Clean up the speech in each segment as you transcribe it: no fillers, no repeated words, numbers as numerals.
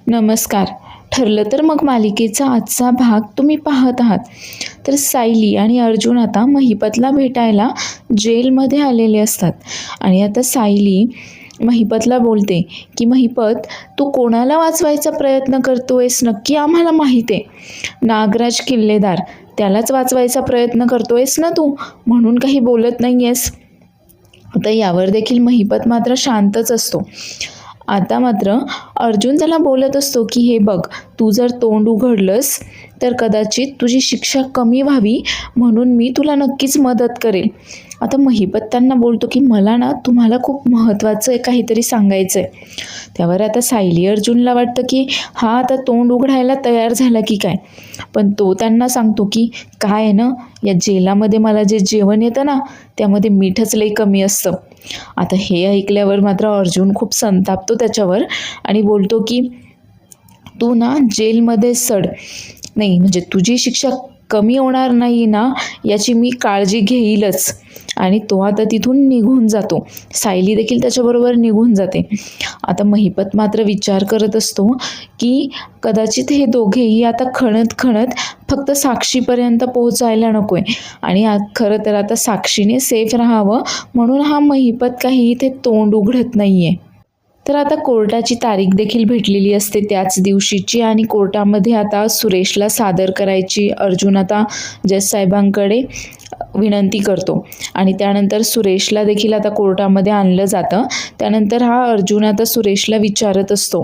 नमस्कार. ठरलं तर मग मालिकेचा आजचा भाग तुम्ही पाहत आहात. तर सायली आणि अर्जुन आता महिपतला भेटायला जेलमध्ये आलेले असतात. आणि आता सायली महिपतला बोलते की महिपत, तू कोणाला वाचवायचा प्रयत्न करतोयस नक्की आम्हाला माहीत आहे. नागराज किल्लेदार त्यालाच वाचवायचा प्रयत्न करतोयस ना तू, म्हणून काही बोलत नाही आहेस. आता यावर देखील महिपत मात्र शांतच असतो. आता मात्र अर्जुन त्याला बोलत असतो की हे बघ, तू जर तोंड उघडलंस तर कदाचित तुझी शिक्षा कमी व्हावी, म्हणून मी तुला नक्कीच मदत करेल. आता महिपत त्यांना बोलतो की मला ना तुम्हाला खूप महत्त्वाचं काहीतरी सांगायचं आहे. त्यावर आता सायली अर्जुनला वाटतं की हा आता तोंड उघडायला तयार झाला की काय, पण तो त्यांना सांगतो की काय आहे ना, या जेलामध्ये मला जे जेवण येतं ना त्यामध्ये मीठच लई कमी असतं. आता हे ऐकल्यावर मात्र अर्जुन खूप संतापतो त्याच्यावर आणि बोलतो की तू ना जेलमध्ये सड, नाही म्हणजे तुझी शिक्षा कमी होणार नाही ना याची मी काळजी घेईलच. आणि तो आता तिथून निघून जातो. सायली देखील त्याच्याबरोबर निघून जाते. आता महिपत मात्र विचार करत असतो की कदाचित हे दोघेही आता खणत खणत फक्त साक्षीपर्यंत पोहोचायला नको आहे, आणि खरं तर आता साक्षीने सेफ राहावं म्हणून हा महिपत काही इथे तोंड उघडत नाही आहे. तर आता कोर्टाची तारीख देखील भेटलेली असते त्याच दिवशीची, आणि कोर्टामध्ये आता सुरेशला सादर करायची अर्जुन आता जज साहेबांकडे विनंती करतो. आणि त्यानंतर सुरेशला देखील आता कोर्टामध्ये आणलं जातं. त्यानंतर हा अर्जुन आता सुरेशला विचारत असतो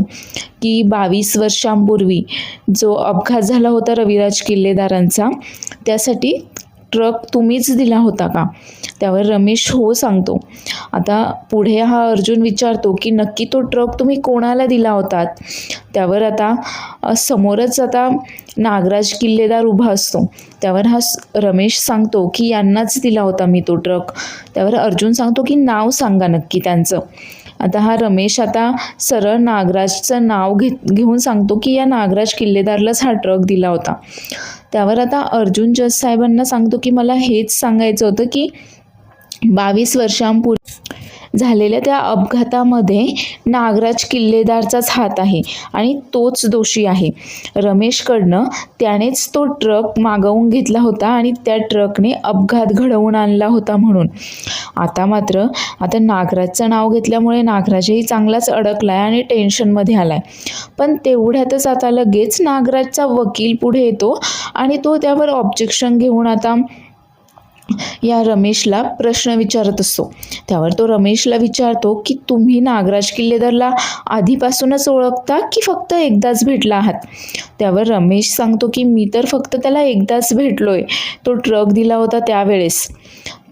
की 22 वर्षांपूर्वी जो अपघात झाला होता रविराज किल्लेदारांचा, त्यासाठी ट्रक तुम्हीच दिला होता का? त्यावर रमेश हो सांगतो. आता पुढे हा अर्जुन विचारतो की नक्की तो ट्रक तुम्ही कोणाला दिला होतात? त्यावर आता समोरच आता नागराज किल्लेदार उभा असतो. त्यावर हा रमेश सांगतो की यांनाच दिला होता मी तो ट्रक. त्यावर अर्जुन सांगतो की नाव सांगा नक्की त्यांचं. आता हा रमेश आता सरळ नागराजचं नाव घेऊन सांगतो की या नागराज किल्लेदारलाच हा ट्रक दिला होता. त्यावर आता अर्जुन जज साहेबांना सांगतो की मला हेच सांगायचं होतं की 22 वर्षांपूर्वी झालेल्या त्या अपघातामध्ये नागराज किल्लेदारचाच हात आहे आणि तोच दोषी आहे. रमेशकडनं त्यानेच तो ट्रक मागवून घेतला होता आणि त्या ट्रकने अपघात घडवून आणला होता म्हणून. आता मात्र नागराजचं नाव घेतल्यामुळे नागराजही चांगलाच अडकलाय आणि टेन्शनमध्ये आलाय. पण तेवढ्यातच आता लगेच नागराजचा वकील पुढे येतो आणि तो त्यावर ऑब्जेक्शन घेऊन आता या रमेशला प्रश्न विचारत असतो. त्यावर तो रमेशला विचारतो की तुम्ही नागराज किल्लेदारला आधीपासूनच ओळखता की फक्त एकदाच भेटला आहात? त्यावर रमेश सांगतो की मी तर फक्त त्याला एकदाच भेटलोय, तो ट्रक दिला होता त्यावेळेस.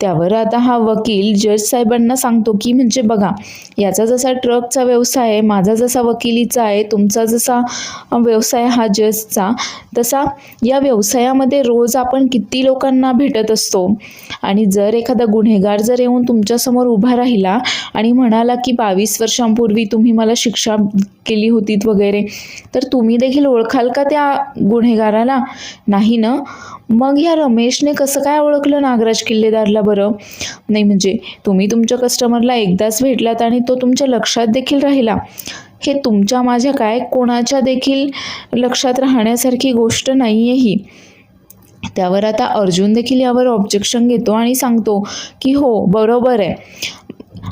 त्यावर आता हा वकील जज साहेबांना सांगतो की म्हणजे बघा, याचा जसा ट्रकचा व्यवसाय आहे, माझा जसा वकिलीचा आहे, तुमचा जसा व्यवसाय हा जजचा, तसा या व्यवसायामध्ये रोज आपण किती लोकांना भेटत असतो. आणि जर एखादा गुन्हेगार जर येऊन तुमच्यासमोर उभा राहिला आणि म्हणाला की 22 वर्षांपूर्वी तुम्ही मला शिक्षा केली होती वगैरे, तर तुम्ही देखील ओळखाल का त्या गुन्हेगाराला? नाही ना. मग या रमेशने कसं काय ओळखलं नागराज किल्लेदारला बरं? नाही म्हणजे तुम्ही तुमच्या कस्टमरला एकदाच भेटलात आणि तो तुमच्या लक्षात देखील राहिला, हे तुमच्या माझ्या काय कोणाच्या देखील लक्षात राहण्यासारखी गोष्ट नाही आहे ही. त्यावर आता अर्जुन देखील यावर ऑब्जेक्शन घेतो आणि सांगतो की हो बरोबर आहे,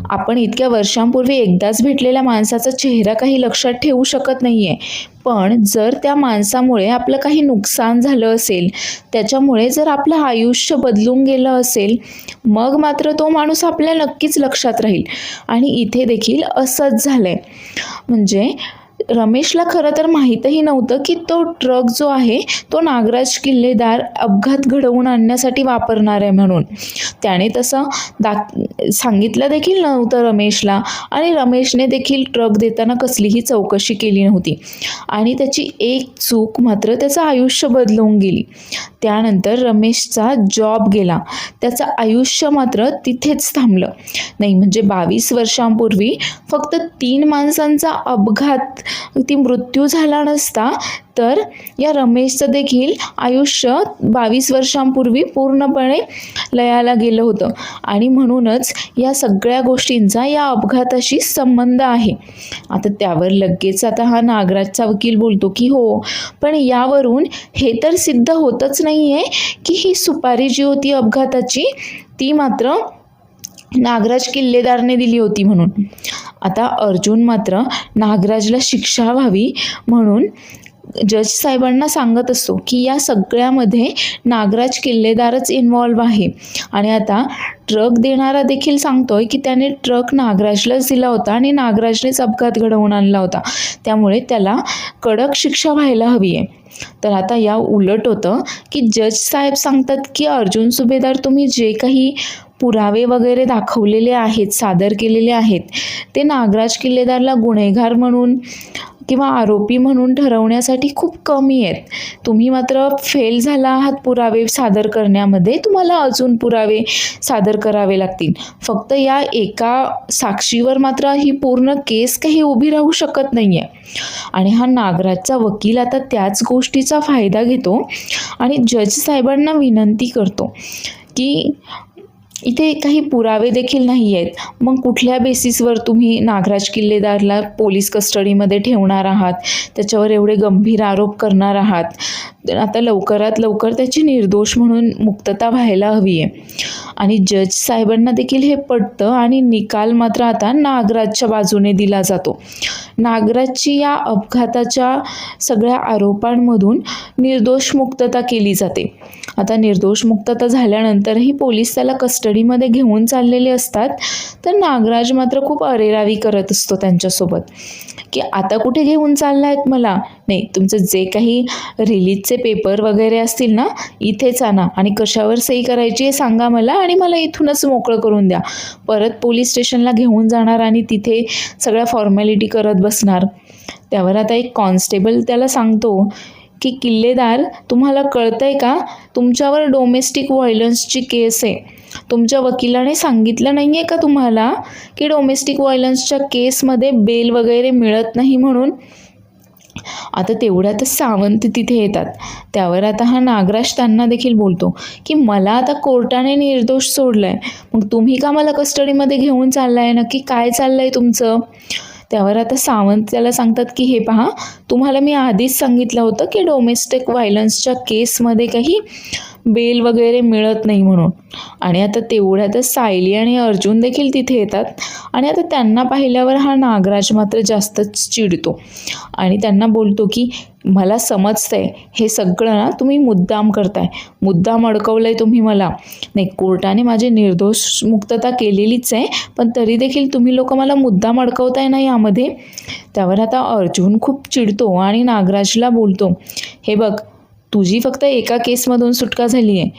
आपण इतक्या वर्षांपूर्वी एकदाच भेटलेल्या माणसाचा चेहरा काही लक्षात ठेवू शकत नाही आहे, पण जर त्या माणसामुळे आपलं काही नुकसान झालं असेल, त्याच्यामुळे जर आपलं आयुष्य बदलून गेलं असेल, मग मात्र तो माणूस आपल्या नक्कीच लक्षात राहील. आणि इथे देखील असंच झालं आहे. म्हणजे रमेशला खरं तर माहीतही नव्हतं की तो ट्रक जो आहे तो नागराज किल्लेदार अपघात घडवून आणण्यासाठी वापरणार आहे म्हणून. त्याने तसं सांगितलं देखील नव्हतं रमेशला, आणि रमेशने देखील ट्रक देताना कसलीही चौकशी केली नव्हती. आणि त्याची एक चूक मात्र त्याचं आयुष्य बदलवून गेली. त्यानंतर रमेशचा जॉब गेला, त्याचं आयुष्य मात्र तिथेच थांबलं. नाही म्हणजे 22 वर्षांपूर्वी फक्त 3 माणसांचा अपघात ती मृत्यू झाला नसता तर या रमेशचं देखील आयुष्य 22 वर्षांपूर्वी पूर्णपणे लयाला गेलं होतं आणि म्हणूनच या सगळ्या गोष्टींचा या अपघाताशी संबंध आहे. आता त्यावर लगेच आता हा नागराजचा वकील बोलतो की हो, पण यावरून हे तर सिद्ध होतच नाही आहे की ही सुपारी जी होती अपघाताची ती मात्र नागराज किल्लेदारने दिली होती म्हणून. आता अर्जुन मात्र नागराजला शिक्षा व्हावी म्हणून जज साहेबांना सांगत असतो की या सगळ्यामध्ये नागराज किल्लेदारच इन्व्हॉल्व आहे. आणि आता ट्रक देणारा देखील सांगतोय की त्याने ट्रक नागराजलाच दिला होता आणि नागराजनेच अपघात घडवून आणला होता, त्यामुळे त्याला कडक शिक्षा व्हायला हवी आहे. तर आता या उलट होतं की जज साहेब सांगतात की अर्जुन सुभेदार, तुम्ही जे काही पुरावे वगैरे दाखवलेले आहेत, सादर केलेले आहेत, ते नागराज किल्लेदारला गुन्हेगार म्हणून किंवा आरोपी म्हणून ठरवण्यासाठी खूप कमी आहेत. तुम्ही मात्र फेल झाला आहात पुरावे सादर करण्यामध्ये, तुम्हाला अजून पुरावे सादर करावे लागतील. फक्त या एका साक्षीवर मात्र ही पूर्ण केस काही उभी राहू शकत नाही आहे. आणि हा नागराजचा वकील आता त्याच गोष्टीचा फायदा घेतो आणि जज साहेबांना विनंती करतो की इथे काही पुरावे देखील नाही आहेत, मग कुठल्या बेसिसवर तुम्ही नागराज किल्लेदारला पोलीस कस्टडीमध्ये ठेवणार आहात, त्याच्यावर एवढे गंभीर आरोप करणार आहात. आता लवकरात लवकर त्याची निर्दोष म्हणून मुक्तता व्हायला हवी आहे. आणि जज साहेबांना देखील हे पटतं आणि निकाल मात्र आता नागराजच्या बाजूने दिला जातो. नागराजची या अपघाताच्या सगळ्या आरोपांमधून निर्दोष मुक्तता केली जाते. आता निर्दोष मुक्तता झाल्यानंतरही पोलीस त्याला कस्टडीमध्ये घेऊन चाललेले असतात, तर नागराज मात्र खूप अरेरावी करत असतो त्यांच्यासोबत की आता कुठे घेऊन चाललायत मला, नाही तुमचं जे काही रिलीजचे पेपर वगैरे असतील ना इथेच आणा आणि कशावर सही करायची आहे सांगा मला आणि मला इथूनच मोकळं करून द्या. परत पोलीस स्टेशनला घेऊन जाणार आणि तिथे सगळ्या फॉर्मॅलिटी करत बसणार. त्यावर आता एक कॉन्स्टेबल त्याला सांगतो की किल्लेदार, तुम्हाला कळतंय का, तुमच्यावर डोमेस्टिक व्हायलन्सची केस आहे. तुमच्या वकिलाने सांगितलं नाही आहे का तुम्हाला की डोमेस्टिक व्हायलन्सच्या केसमध्ये बेल वगैरे मिळत नाही म्हणून. आता तेवढ्यातच सावंत तिथे येतात. त्यावर आता हा नागराज त्यांना देखील बोलतो की मला आता कोर्टाने निर्दोष सोडलाय, मग तुम्ही का मला कस्टडीमध्ये घेऊन चाललाय, नक्की काय चाललंय तुमचं. त्यावर आता सावंत त्याला सांगतात की हे पहा, तुम्हाला मी आधीच सांगितलं होतं की डोमेस्टिक व्हायलन्सच्या केसमध्ये काही बेल वगैरे मिळत नाही म्हणून. आणि आता तेवढ्यातच सायली आणि अर्जुन देखील तिथे येतात आणि आता त्यांना पाहिल्यावर हा नागराज मात्र जास्तच चिडतो आणि त्यांना बोलतो की मला समजतंय हे सगळं ना तुम्ही मुद्दाम करताय, मुद्दाम अडकवलंय तुम्ही मला. नाही, कोर्टाने माझी निर्दोष मुक्तता केलेलीच आहे, पण तरी देखील तुम्ही लोक मला मुद्दाम अडकवताय ना यामध्ये. त्यावर आता अर्जुन खूप चिडतो आणि नागराजला बोलतो, हे बघ, तुझी फक्त एका केसमधून सुटका झाली आहे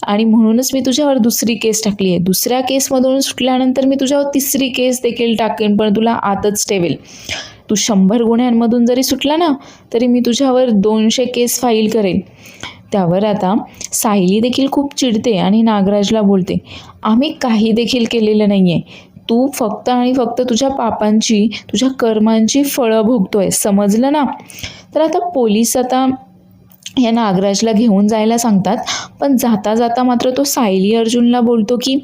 आणि म्हणूनच मी तुझ्यावर दुसरी केस टाकली आहे. दुसऱ्या केसमधून सुटल्यानंतर मी तुझ्यावर तिसरी केस देखील टाकेन, पण तुला आतच ठेवेल. तू 100 गुन्ह्यांमधून जरी सुटला ना तरी मी तुझ्यावर 200 केस फाईल करेन. त्यावर आता सायली देखील खूप चिडते आणि नागराजला बोलते, आम्ही काही देखील केलेलं नाही आहे. तू फक्त आणि फक्त तुझ्या पापांची, तुझ्या कर्मांची फळं भोगतोय, समजलं ना. तर आता पोलीस आता या नागराजला घेऊन जायला सांगतात, पण जाता जाता मात्र तो सायली अर्जुनला बोलतो की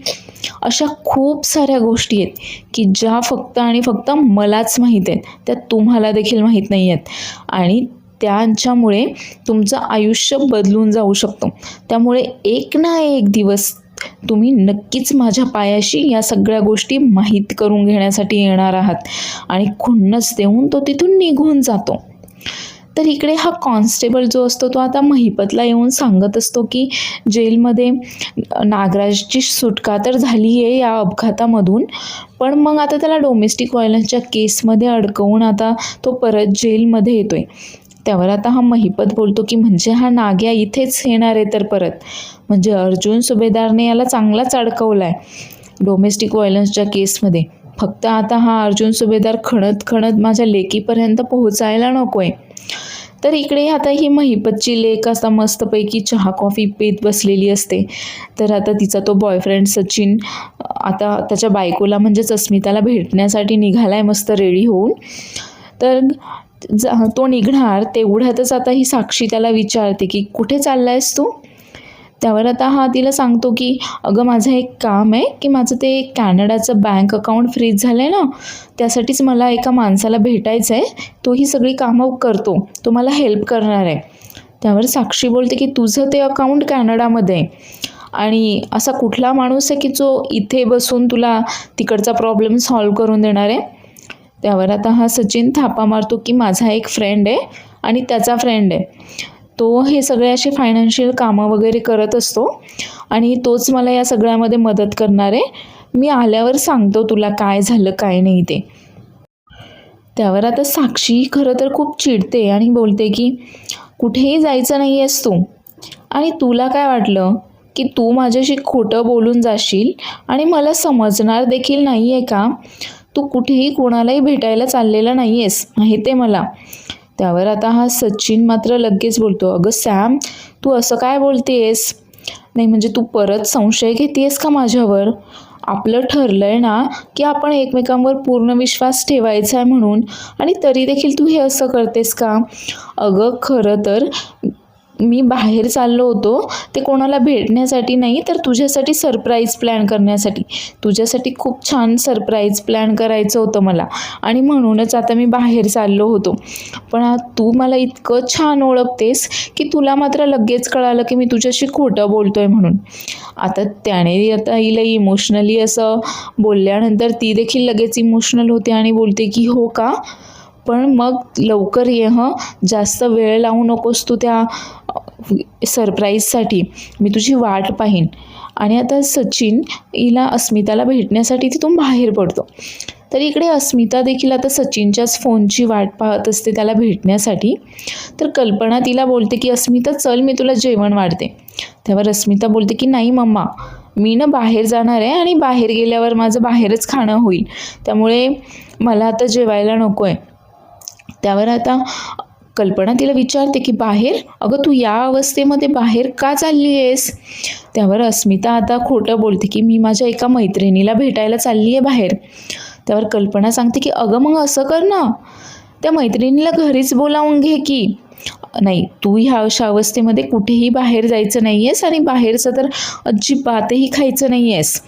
अशा खूप साऱ्या गोष्टी आहेत की ज्या फक्त आणि फक्त मलाच माहीत आहेत, त्या तुम्हाला देखील माहीत नाही आहेत आणि त्यांच्यामुळे तुमचं आयुष्य बदलून जाऊ शकतो. त्यामुळे एक ना एक दिवस तुम्ही नक्कीच माझ्या पायाशी या सगळ्या गोष्टी माहीत करून घेण्यासाठी येणार आहात. आणि खुन्नस देऊन तो तिथून निघून जातो. तर इकडे हा कॉन्स्टेबल जो असतो तो आता महिपतला येऊन सांगत असतो की जेलमध्ये नागराजची सुटका तर झाली आहे या अपघातामधून, पण मग आता त्याला डोमेस्टिक व्हायलन्सच्या केसमध्ये अडकवून आता तो परत जेलमध्ये येतोय. त्यावर आता हा महिपत बोलतो की म्हणजे हा नाग्या इथेच येणार आहे तर परत, म्हणजे अर्जुन सुभेदारने याला चांगलाच अडकवला आहे डोमेस्टिक व्हायलन्सच्या केसमध्ये. फक्त आता हा अर्जुन सुभेदार खणत खणत माझ्या लेकीपर्यंत पोहोचायला नको आहे. तर इकडे आता ही महिपतची लेक असा मस्तपैकी चहा कॉफी पीत बसलेली असते. तर आता तिचा तो बॉयफ्रेंड सचिन आता त्याच्या बायकोला म्हणजेच अस्मिताला भेटण्यासाठी निघालाय मस्त रेडी होऊन. तर तो निघणार तेवढ्यातच आता ही साक्षी त्याला विचारते की कुठे चाललायस तू. त्यावर आता हा तिला सांगतो की अगं माझं एक काम आहे की माझं ते कॅनडाचं बँक अकाउंट फ्रीज झालं आहे ना, त्यासाठीच मला एका माणसाला भेटायचं आहे, तो ही सगळी कामं करतो, तो मला हेल्प करणार आहे. त्यावर साक्षी बोलते की तुझं ते अकाउंट कॅनडामध्ये आहे आणि असा कुठला माणूस आहे की जो इथे बसून तुला तिकडचा प्रॉब्लेम सॉल्व्ह करून देणार आहे. त्यावर आता हा सचिन थापा मारतो की माझा एक फ्रेंड आहे आणि त्याचा फ्रेंड आहे, तो हे सगळे असे फायनान्शियल कामं वगैरे करत असतो आणि तोच मला या सगळ्यामध्ये मदत करणार आहे. मी आल्यावर सांगतो तुला काय झालं काय नाही ते. त्यावर आता साक्षी खरं तर खूप चिडते आणि बोलते की कुठेही जायचं नाही आहेस तू, आणि तुला काय वाटलं की तू माझ्याशी खोटं बोलून जाशील आणि मला समजणार देखील नाही आहे का? तू कुठेही कोणालाही भेटायला चाललेला नाही आहेस माहिती आहे मला. त्यावर आता हा सचिन मात्र लगेच बोलतो, अगं सॅम तू असं काय बोलतेस? नाही म्हणजे तू परत संशय घेतेस का माझ्यावर? आपलं ठरलं आहे ना की आपण एकमेकांवर पूर्ण विश्वास ठेवायचा आहे म्हणून, आणि तरी देखील तू हे असं करतेस का? अगं खरं तर मी बाहेर चाललो होतो ते कोणाला भेटण्यासाठी नाही, तर तुझ्यासाठी सरप्राईज प्लॅन करण्यासाठी. तुझ्यासाठी खूप छान सरप्राईज प्लॅन करायचं होतं मला, आणि म्हणूनच आता मी बाहेर चाललो होतो. पण तू मला इतकं छान ओळखतेस की तुला मात्र लगेच कळालं की मी तुझ्याशी खोटं बोलतोय म्हणून. आता हिला इमोशनली असं बोलल्यानंतर ती देखील लगेच इमोशनल होते आणि बोलते की हो का, पण मग लवकर ये हं, जास्त वेळ लावू नकोस तू त्या सरप्राईजसाठी, मी तुझी वाट पाहीन. आणि आता सचिन हिला अस्मिताला भेटण्यासाठी तिथून बाहेर पडतो. तर इकडे अस्मिता देखील आता सचिनच्याच फोनची वाट पाहत असते त्याला भेटण्यासाठी. तर कल्पना तिला बोलते की अस्मिता चल मी तुला जेवण वाढते. त्यावर अस्मिता बोलते की नाही मम्मा, मी ना बाहेर जाणार आहे आणि बाहेर गेल्यावर माझं बाहेरच खाणं होईल, त्यामुळे मला आता जेवायला नको आहे. त्यावर आता कल्पना तिला विचारते की बाहेर, अगं तू या अवस्थेमध्ये बाहेर का चालली आहेस? त्यावर अस्मिता आता खोटं बोलते की मी माझ्या एका मैत्रिणीला भेटायला चालली आहे बाहेर. त्यावर कल्पना सांगते की अगं मग असं कर ना, त्या मैत्रिणीला घरीच बोलावून घे की. नाही, तू ह्या अशा अवस्थेमध्ये कुठेही बाहेर जायचं नाही आहेस आणि बाहेरचं तर अजिबातही खायचं नाही आहेस.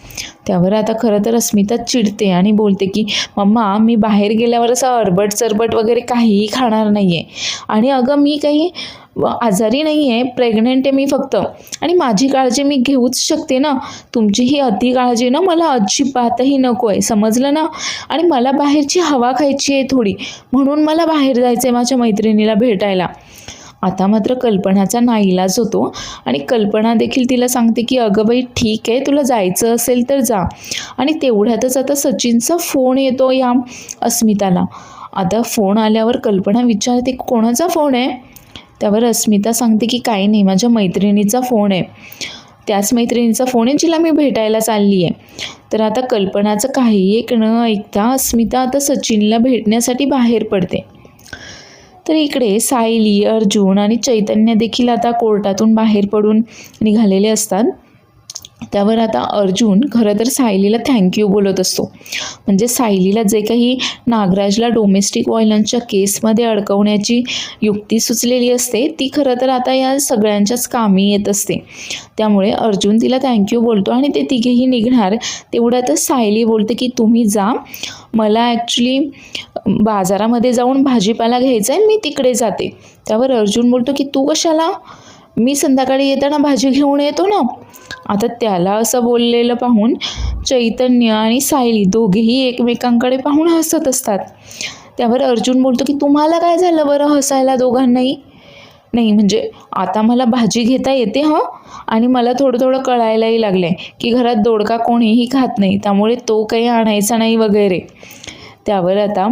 त्यावर आता खरं तर अस्मिता चिडते आणि बोलते की मम्मा मी बाहेर गेल्यावर असं अरबट सरबट वगैरे काहीही खाणार नाही आहे, आणि अगं मी काही आजारी नाही आहे, प्रेग्नंट आहे मी फक्त, आणि माझी काळजी मी घेऊच शकते ना. तुमची ही अति काळजी ना मला अजिबातही नको आहे, समजलं ना. आणि मला बाहेरची हवा खायची आहे थोडी, म्हणून मला बाहेर जायचं आहे माझ्या मैत्रिणीला भेटायला. आता मात्र कल्पनाचा नाईलाज होतो आणि कल्पना देखील तिला सांगते की अगं बाई ठीक आहे, तुला जायचं असेल तर जा. आणि तेवढ्यातच आता सचिनचा फोन येतो या अस्मिताला. आता फोन आल्यावर कल्पना विचारते कोणाचा फोन आहे? त्यावर अस्मिता सांगते की काही नाही, माझ्या मैत्रिणीचा फोन आहे, त्याच मैत्रिणीचा फोन आहे जिला मी भेटायला चालली आहे. तर आता कल्पनाचं काही एक न ऐकता अस्मिता आता सचिनला भेटण्यासाठी बाहेर पडते. तर इकडे सायली, अर्जुन आणि चैतन्य देखील आता कोर्टातून बाहेर पडून निघालेले असतात. त्यावर आता अर्जुन खरं तर सायलीला थँक्यू बोलत असतो. म्हणजे सायलीला जे काही नागराजला डोमेस्टिक व्हायलन्सच्या केसमध्ये अडकवण्याची युक्ती सुचलेली असते ती खरं तर आता या सगळ्यांच्याच कामी येत असते. त्यामुळे अर्जुन तिला थँक्यू बोलतो आणि ते तिघेही निघणार. तेवढ्यातच सायली बोलते की तुम्ही जा, मला ॲक्च्युली बाजारामध्ये जाऊन भाजीपाला घ्यायचा आहे, मी तिकडे जाते. त्यावर अर्जुन बोलतो की तू कशाला? मी संध्याकाळी येताना भाजी घेऊन येतो ना. आता त्याला असं बोललेलं पाहून चैतन्य आणि सायली दोघेही एकमेकांकडे पाहून हसत असतात. त्यावर अर्जुन बोलतो की तुम्हाला काय झालं बरं हसायला दोघांनाही? नाही म्हणजे आता मला भाजी घेता येते हं, आणि मला थोडं थोडं कळायलाही लागलं आहे की घरात दोडका कोणीही खात नाही, त्यामुळे तो काही आणायचा नाही वगैरे. त्यावर आता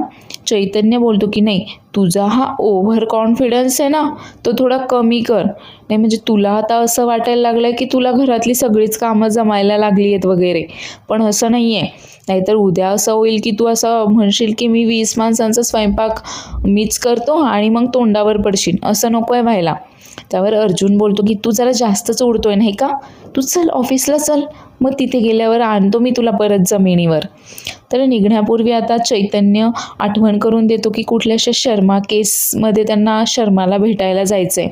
चैतन्य बोलतो की नाही, तुझा हा ओव्हर कॉन्फिडन्स आहे ना तो थोडा कमी कर. नाही म्हणजे तुला आता असं वाटायला लागलं आहे की तुला घरातली सगळीच कामं जमायला लागली आहेत वगैरे, पण असं नाही आहे. नाहीतर उद्या असं होईल की तू असं म्हणशील की मी 20 माणसांचा स्वयंपाक मीच करतो आणि मग तोंडावर पडशील, असं नको आहे व्हायला. त्यावर अर्जुन बोलतो की तू जरा जास्तच उडतोय नाही का, तू चल ऑफिसला चल, मग तिथे गेल्यावर आणतो मी तुला परत जमिनीवर. तर निघण्यापूर्वी आता चैतन्य आठवण करून देतो की कुठल्याशा शर्मा केसमध्ये त्यांना शर्माला भेटायला जायचं आहे.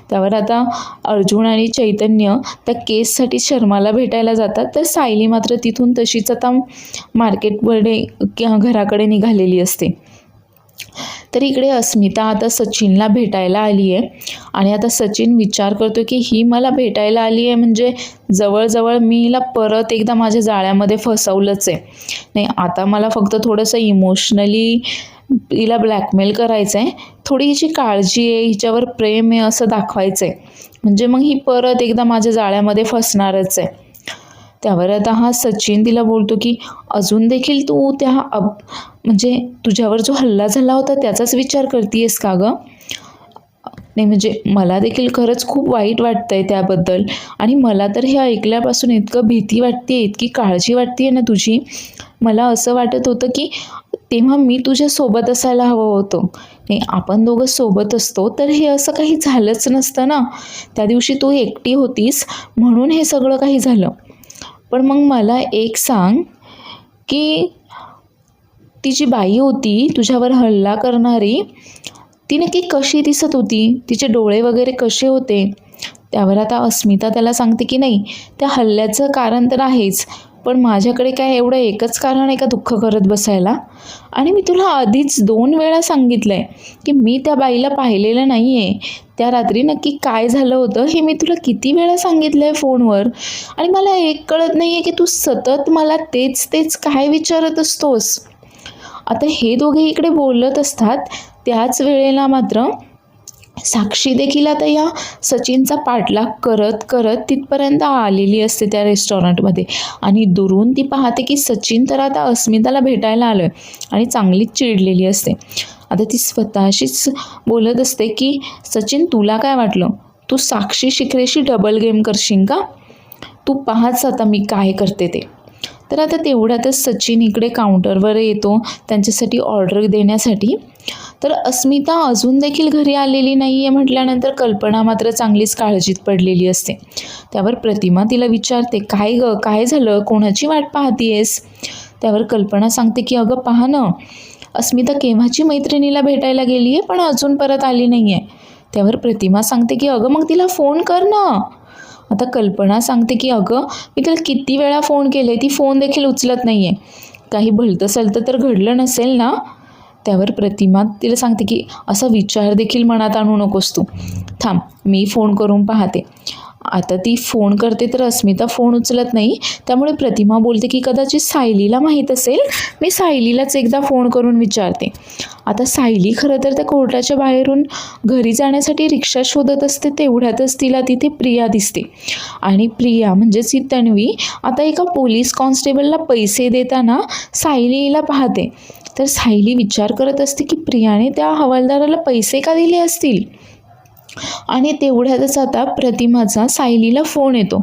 त्यावर आता अर्जुन आणि चैतन्य त्या केससाठी शर्माला भेटायला जातात. तर सायली मात्र तिथून तशीच आता मार्केटकडे घराकडे निघालेली असते. तर इकडे अस्मिता आता सचिनला भेटायला आली आहे आणि आता सचिन विचार करतो की ही मला भेटायला आली आहे म्हणजे जवळजवळ मी हिला परत एकदा माझ्या जाळ्यामध्ये फसवलंच आहे. नाही, आता मला फक्त थोडंसं इमोशनली हिला ब्लॅकमेल करायचं आहे, थोडी हिची काळजी आहे, हिच्यावर प्रेम आहे असं दाखवायचं आहे, म्हणजे मग ही परत एकदा माझ्या जाळ्यामध्ये फसणारच आहे. त्यावर आता हा सचिन तिला बोलतो की अजून देखील तू त्या म्हणजे तुझ्यावर जो हल्ला झाला होता त्याचाच विचार करतेयस का गं? नाही, म्हणजे मला देखील खरंच खूप वाईट वाटतंय त्याबद्दल आणि मला तर हे ऐकल्यापासून इतकं भीती वाटते, इतकी काळजी वाटते ना तुझी. मला असं वाटत होतं की तेव्हा मी तुझ्यासोबत असायला हवं होतं. नाही, आपण दोघं सोबत असतो तर हे असं काही झालंच नसतं ना. त्या दिवशी तू एकटी होतीस म्हणून हे सगळं काही झालं. पण मग मला एक सांग की ती जी बाई होती तुझ्यावर हल्ला करणारी, ती नक्की कशी दिसत होती? तिचे डोळे वगैरे कसे होते? त्यावर आता अस्मिता त्याला सांगते की नाही, त्या हल्ल्याचं कारण तर आहेच, पण माझ्याकडे काय एवढं एकच कारण आहे का दुःख करत बसायला? आणि मी तुला आधीच 2 वेळा सांगितलं आहे की मी त्या बाईला पाहिलेलं नाही आहे. त्या रात्री नक्की काय झालं होतं हे मी तुला किती वेळा सांगितलं आहे फोनवर. आणि मला एक कळत नाही आहे की तू सतत मला तेच तेच काय विचारत असतोस. आता हे दोघे इकडे बोलत असतात, त्याच वेळेला मात्र साक्षी देखील आता या सचिनचा पाठलाग करत करत तिथपर्यंत आलेली असते त्या रेस्टॉरंटमध्ये आणि दुरून ती पाहते की सचिन तर आता अस्मिताला भेटायला आलं आहे आणि चांगलीच चिडलेली असते. आता ती स्वतःशीच बोलत असते की सचिन, तुला काय वाटलं तू साक्षी शिखरेशी डबल गेम करशील का? तू पाहाच आता मी काय करते ते. तर आता तेवढ्यातच सचिन इकडे काउंटरवर येतो त्यांच्यासाठी ऑर्डर देण्यासाठी. तर अस्मिता अजून देखील घरी आलेली नाही आहे म्हटल्यानंतर कल्पना मात्र चांगलीच काळजीत पडलेली असते. त्यावर प्रतिमा तिला विचारते, काय गं, काय झालं, कोणाची वाट पाहतीयेस? त्यावर कल्पना सांगते की अगं पहा ना, अस्मिता केव्हाची मैत्रिणीला भेटायला गेली आहे पण अजून परत आली नाही आहे. त्यावर प्रतिमा सांगते की अगं मग तिला फोन कर ना. आता कल्पना सांगते की अगं मी तिला किती वेळा फोन केले, ती फोन देखील उचलत नाही आहे. काही भलतं सलतं तर घडलं नसेल ना? त्यावर प्रतिमा तिला सांगते की असा विचार देखील मनात आणू नकोस तू, थांब मी फोन करून पाहते. आता ती फोन करते तर अस्मिता फोन उचलत नाही. त्यामुळे प्रतिमा बोलते की कदाचित सायलीला माहीत असेल, मी सायलीलाच एकदा फोन करून विचारते. आता सायली खरं तर त्या कोर्टाच्या बाहेरून घरी जाण्यासाठी रिक्षा शोधत असते. तेवढ्यातच तिला तिथे प्रिया दिसते आणि प्रिया म्हणजेच ही तन्वी आता एका पोलीस कॉन्स्टेबलला पैसे देताना सायलीला पाहते. तर सायली विचार करत असते की प्रियाने त्या हवालदाराला पैसे का दिले असतील. आणि तेवढ्यातच आता प्रतिमाचा सायलीला फोन येतो.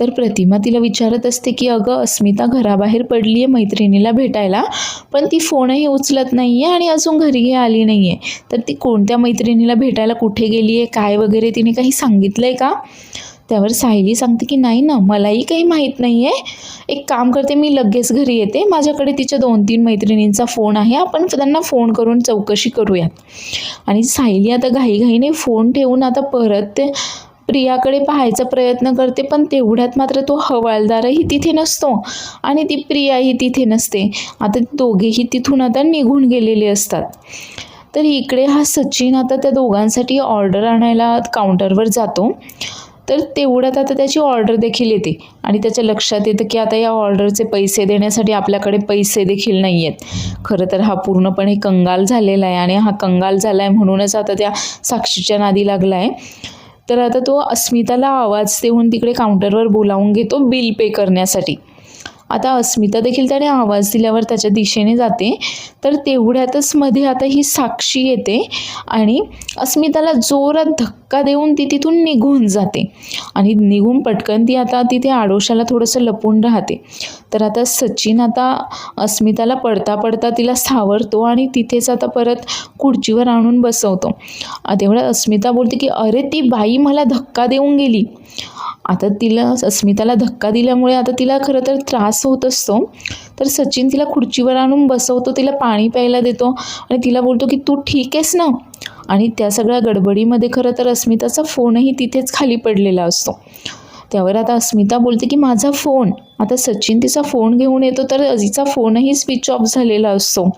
तर प्रतिमा तिला विचारत असते की अगं अस्मिता घराबाहेर पडली आहे मैत्रिणीला भेटायला, पण ती फोनही उचलत नाही आहे आणि अजून घरीही आली नाही आहे. तर ती कोणत्या मैत्रिणीला भेटायला कुठे गेली आहे काय वगैरे तिने काही सांगितलं आहे का? त्यावर सायली सांगते की नाही ना, मलाही काही माहीत नाही आहे. एक काम करते, मी लगेच घरी येते, माझ्याकडे तिच्या 2-3 मैत्रिणींचा फोन आहे, आपण त्यांना फोन करून चौकशी करूयात. आणि सायली आता घाईघाईने फोन ठेवून आता परत ते प्रियाकडे पाहायचा प्रयत्न करते. पण तेवढ्यात मात्र तो हवालदारही तिथे नसतो आणि ती प्रियाही तिथे नसते. आता दोघेही तिथून आता निघून गेलेले असतात. तर इकडे हा सचिन आता त्या दोघांसाठी ऑर्डर आणायला काउंटरवर जातो. तर तेवढ्यात आता त्याची ऑर्डर देखील येते आणि त्याच्या लक्षात येतं की आता या ऑर्डरचे पैसे देण्यासाठी आपल्याकडे पैसे देखील नाही आहेत. खरं तर हा पूर्णपणे कंगाल झालेला आहे आणि हा कंगाल झाला आहे म्हणूनच आता त्या साक्षीच्या नादी लागला आहे. तर आता तो अस्मिताला आवाज देऊन तिकडे काउंटरवर बोलावून घेतो बिल पे करण्यासाठी. आता अस्मिता देखील त्याने आवाज दिल्यावर त्याच्या दिशेने जाते. तर तेवढ्यातच मध्ये आता ही साक्षी येते आणि अस्मिताला जोरात धक्का देऊन ती तिथून निघून जाते आणि निघून पटकन ती आता तिथे आडोशाला थोडंसं लपून राहते. तर आता सचिन आता अस्मिताला पडता पडता तिला सावरतो आणि तिथेच आता परत खुर्चीवर आणून बसवतो. तेवढ्या अस्मिता बोलते की अरे ती बाई मला धक्का देऊन गेली. आता तिला अस्मिताला धक्का दिल्यामुळे आता तिला खरं तर त्रास होत असतो. तर सचिन तिला खुर्चीवर आणून बसवतो, तिला पाणी प्यायला देतो आणि तिला बोलतो की तू ठीक आहेस ना. आणि त्या सगळ्या गडबडीमध्ये खरं तर अस्मिताचा फोनही तिथेच खाली पडलेला असतो. त्यावर आता अस्मिता बोलते की माझा फोन. आता सचिन तिचा फोन घेऊन येतो तर तिचा फोनही स्विच ऑफ झालेला असतो.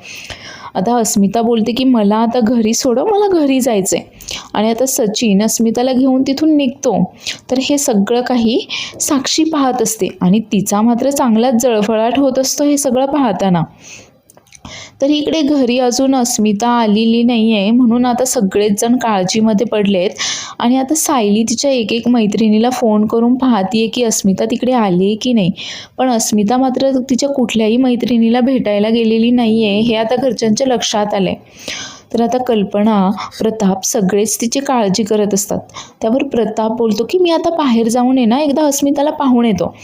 आता अस्मिता बोलते की मला आता घरी सोडव, मला घरी जायचं आहे. आणि आता सचिन अस्मिताला घेऊन तिथून निघतो. तर हे सगळं काही साक्षी पाहत असते आणि तिचा मात्र चांगलाच जळफळाट होत असतो हे सगळं पाहताना. तर इकडे घरी अजून अस्मिता आलेली नाही आहे, म्हणून आता सगळेच जण काळजीमध्ये पडलेत. आणि आता सायली तिच्या एक एक मैत्रिणीला फोन करून पाहतीये की अस्मिता तिकडे आली आहे की नाही. पण अस्मिता मात्र तिच्या कुठल्याही मैत्रिणीला भेटायला गेलेली नाही आहे हे आता घरच्यांच्या लक्षात आलं आहे. तर आता कल्पना, प्रताप सगळेच तिची काळजी करत असतात. त्यावर प्रताप बोलतो की मी आता बाहेर जाऊन आहे ना एकदा अस्मिताला पाहून येतो.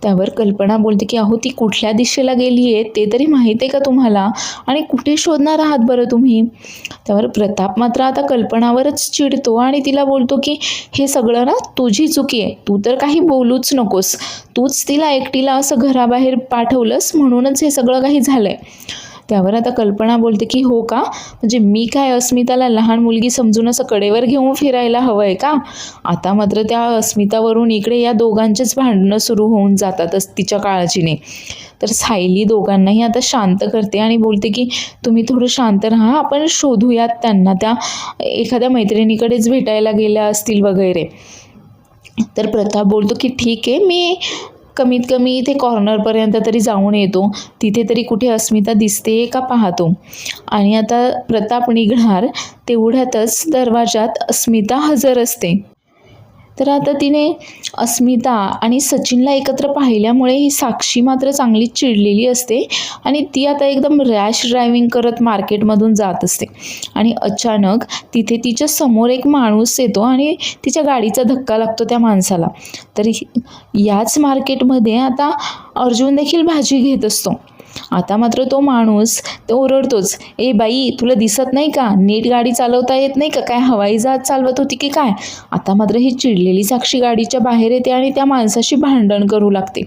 त्यावर कल्पना बोलते की अहो ती कुठल्या दिशेला गेली आहे ते तरी माहीत आहे का तुम्हाला, आणि कुठे शोधणार आहात बरं तुम्ही. त्यावर प्रताप मात्र आता कल्पनावरच चिडतो आणि तिला बोलतो की हे सगळं ना तुझी चुकी आहे, तू तर काही बोलूच नकोस, तूच तिला एकटीला असं घराबाहेर पाठवलंस म्हणूनच हे सगळं काही झालं आहे. त्यावर आता कल्पना बोलते की हो का, म्हणजे मी काय अस्मिताला लहान मुलगी समजून असं कडेवर घेऊन फिरायला हवं आहे का. आता मात्र त्या अस्मितावरून इकडे या दोघांचेच भांडणं सुरू होऊन जातातच तिच्या काळजीने. तर सायली दोघांनाही आता शांत करते आणि बोलते की तुम्ही थोडं शांत राहा, आपण शोधूयात त्यांना, त्या एखाद्या मैत्रिणीकडेच भेटायला गेल्या असतील वगैरे. तर प्रताप बोलतो की ठीक आहे, मी कमीत कमी इथे कॉर्नरपर्यंत तरी जाऊन येतो, तिथे तरी कुठे अस्मिता दिसते का पाहतो. आणि आता प्रताप निघणार तेवढ्यातच दरवाजात अस्मिता हजर असते. तर आता तिने अस्मिता आणि सचिनला एकत्र पाहिल्यामुळे ही साक्षी मात्र चांगली चिडलेली असते आणि ती आता एकदम रॅश ड्रायव्हिंग करत मार्केटमधून जात असते. आणि अचानक तिथे तिच्या समोर एक माणूस येतो आणि तिच्या गाडीचा धक्का लागतो त्या माणसाला. तर याच मार्केटमध्ये आता अर्जुन देखील भाजी घेत असतो. आता मात्र तो माणूस तो ओरडतोच, ए बाई तुला दिसत नाही का, नीट गाडी चालवता येत नाही का, काय हवाई जहाज चालवत होती की काय. आता मात्र ही चिडलेली साक्षी गाडीच्या बाहेर येते आणि त्या माणसाशी भांडण करू लागते.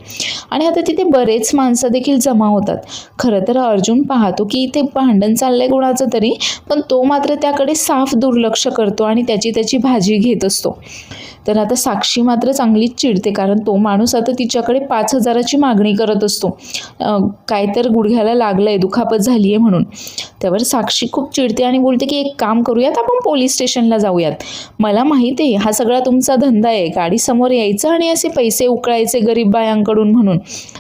आणि आता तिथे बरेच माणसं देखील जमा होतात. खरं तर अर्जुन पाहतो की इथे भांडण चाललंय कोणाचं तरी, पण तो मात्र त्याकडे साफ दुर्लक्ष करतो आणि त्याची भाजी घेत असतो. तर आता साक्षी मात्र चांगलीच चिडते, कारण तो माणूस आता तिच्याकडे 5,000ची मागणी करत असतो, काय तर गुडघ्याला लागलं आहे, दुखापत झाली आहे म्हणून. त्यावर साक्षी खूप चिडते आणि बोलते की एक काम करूयात, आपण पोलीस स्टेशनला जाऊयात. मला माहीत आहे हा सगळा तुमचा धंदा आहे, गाडीसमोर यायचं आणि असे पैसे उकळायचे गरीब बायांकडून म्हणून.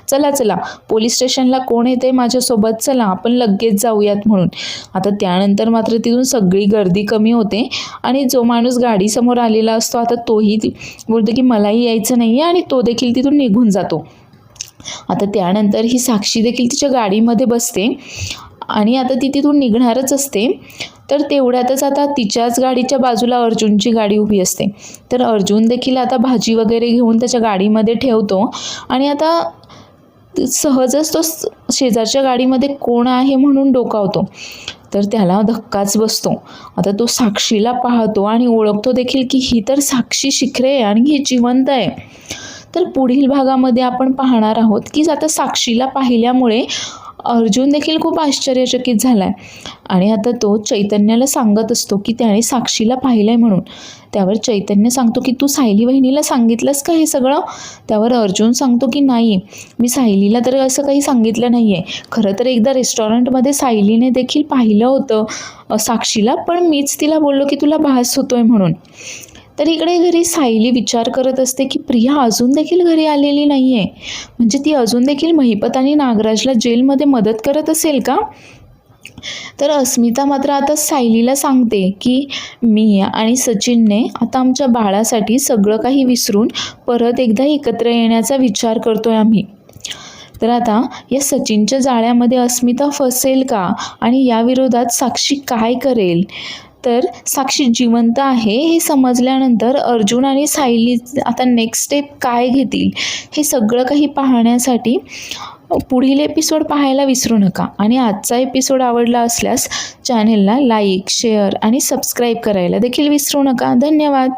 चला पोलीस स्टेशनला कोण येते माझ्यासोबत, चला आपण लगेच जाऊयात म्हणून. आता त्यानंतर मात्र तिथून सगळी गर्दी कमी होते आणि जो माणूस गाडीसमोर आलेला असतो आता तोही बोलतो की मलाही यायचं नाही आहे आणि तो देखील तिथून निघून जातो. आता त्यानंतर ही साक्षी देखील तिच्या गाडीमध्ये बसते आणि आता ती तिथून निघणारच असते. तर तेवढ्यातच आता तिच्याच गाडीच्या बाजूला अर्जुनची गाडी उभी असते. तर अर्जुन देखील आता भाजी वगैरे घेऊन त्याच्या गाडीमध्ये ठेवतो आणि आता सहजच तो शेजारच्या गाडीमध्ये कोण आहे म्हणून डोकावतो. तर त्याला धक्काच बसतो. आता तो साक्षीला पाहतो आणि ओळखतो देखील की ही तर साक्षी शिखरे आहे आणि ही जिवंत आहे. तर पुढील भागामध्ये आपण पाहणार आहोत की आता साक्षीला पाहिल्यामुळे अर्जुन देखील खूप आश्चर्यचकित झाला आहे आणि आता तो चैतन्याला सांगत असतो की त्याने साक्षीला पाहिलं आहे म्हणून. त्यावर चैतन्य सांगतो की तू सायली वहिनीला सांगितलंस का हे सगळं. त्यावर अर्जुन सांगतो की नाही, मी सायलीला तर असं काही सांगितलं नाही आहे. खरं तर एकदा रेस्टॉरंटमध्ये सायलीने देखील पाहिलं होतं साक्षीला, पण मीच तिला बोललो की तुला भास होतोय म्हणून. तर इकडे घरी सायली विचार करत असते की प्रिया अजून देखील घरी आलेली नाही आहे, म्हणजे ती अजून देखील महिपत आणि नागराजला जेलमध्ये मदत करत असेल का. तर अस्मिता मात्र आता सायलीला सांगते की मी आणि सचिनने आता आमच्या बाळासाठी सगळं काही विसरून परत एकदा एकत्र येण्याचा विचार करतोय आम्ही. तर आता या सचिनच्या जाळ्यामध्ये अस्मिता फसेल का आणि या विरोधात साक्षी काय करेल. तर साक्षी जिवंत आहे हे समजल्यानंतर अर्जुन आणि सायली आता नेक्स्ट स्टेप काय घेतील हे सगळं काही पाहण्यासाठी पुढील एपिसोड पाहायला विसरू नका. आणि आजचा एपिसोड आवडला असल्यास चॅनेलला लाईक, शेअर आणि सबस्क्राईब करायला देखील विसरू नका. धन्यवाद.